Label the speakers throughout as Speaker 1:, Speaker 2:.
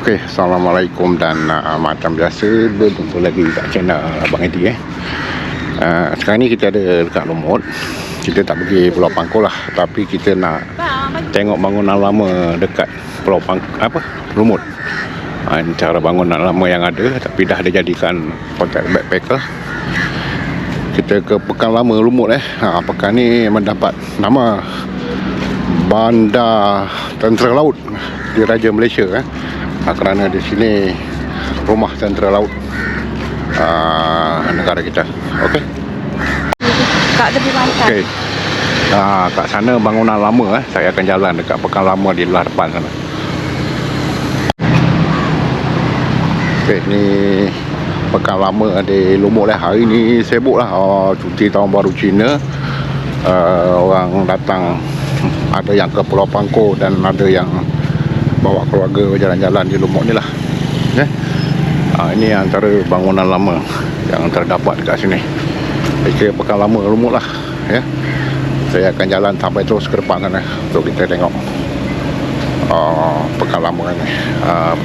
Speaker 1: Okey, Assalamualaikum dan macam biasa berjumpa lagi kat channel Abang Edi sekarang ni kita ada dekat Lumut. Kita tak pergi Pulau Pangkor lah, tapi kita nak tengok bangunan lama dekat Pulau Lumut. Ini cara bangunan lama yang ada, tapi dah dijadikan hotel backpacker. Kita ke Pekan Lama Lumut Pekan ni mendapat nama Bandar Tentera Laut Diraja Malaysia kerana di sini rumah tentera laut negara kita. Okey.
Speaker 2: Kat tepi pantai.
Speaker 1: Okey. Kat sana bangunan lama saya akan jalan dekat Pekan Lama di luar depan sana. Okey, ni Pekan Lama di Lumut Hari ni sibuk lah. Cuti tahun baru Cina. Orang datang, ada yang ke Pulau Pangkor dan ada yang bawa keluarga berjalan-jalan di Lumut ni lah. Ini antara bangunan lama yang terdapat dekat sini. Kira Pekan Lama Lumut lah. Saya akan jalan sampai terus ke depan sana untuk kita tengok Pekan Lama ni.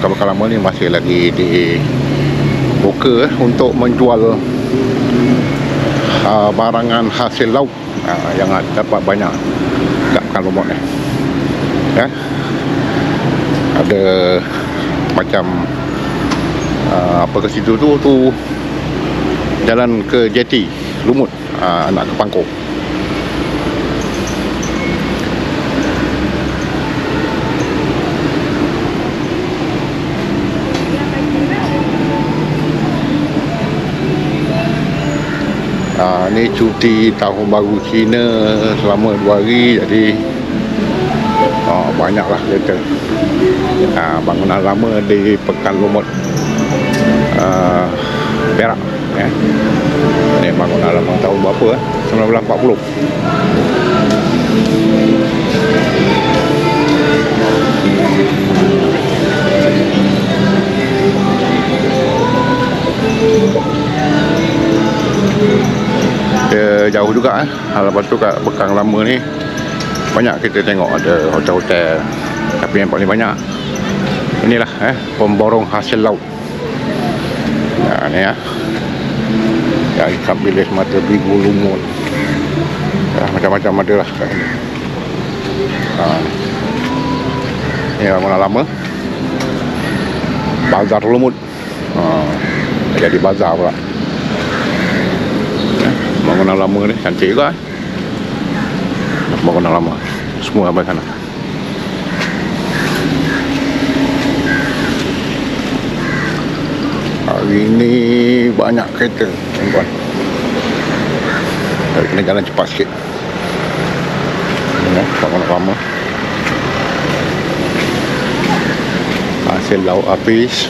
Speaker 1: Pekan Lama ni masih lagi dibuka untuk menjual barangan hasil laut yang dapat banyak kat Pekan Lumut ni. Ada macam ke situ tu jalan ke jeti Lumut, nak ke Pangkor. Ni cuti tahun baru Cina selama 2 hari, jadi banyaklah kereta. Bangunan lama di Pekan Lumut Perak. Ini bangunan lama tahun berapa 1940. Dia jauh juga lepas tu kat Pekan Lama ni banyak kita tengok ada hotel-hotel, tapi yang paling banyak inilah pemborong hasil laut. Ni ya, ikan bilis, mata biru, lumut, macam-macam ada lah kat sini. Ni bangunan lama Bazar Lumut. Jadi bazar pula. Bangunan lama ni cantik juga. Bangunan lama semua sampai sana. Hari ni banyak kereta, tuan-tuan. Jadi kena jalan cepat sikit. Bangunan lama hasil laut habis.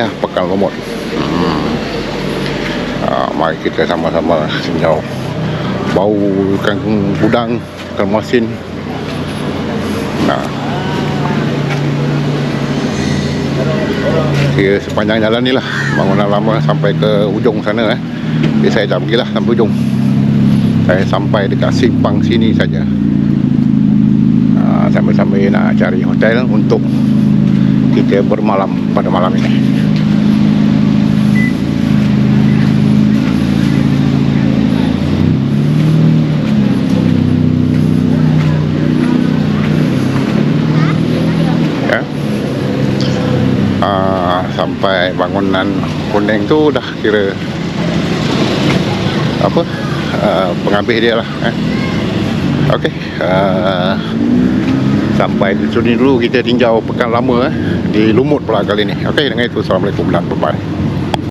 Speaker 1: Pekan Lumut. Mari kita sama-sama senjau bau ikan udang, ikan masin. Kira sepanjang jalan ni lah bangunan lama sampai ke ujung sana. Jadi saya tak pergilah sampai ujung. Saya sampai dekat simpang sini saja. Sambil-sambil nak cari hotel untuk kita bermalam pada malam ini. Sampai bangunan kuning tu dah kira penghabis dia lah. Okey, sampai di sini dulu kita tinjau Pekan Lama di Lumut pula kali ni. Okey, dengan itu Assalamualaikum dan bye-bye.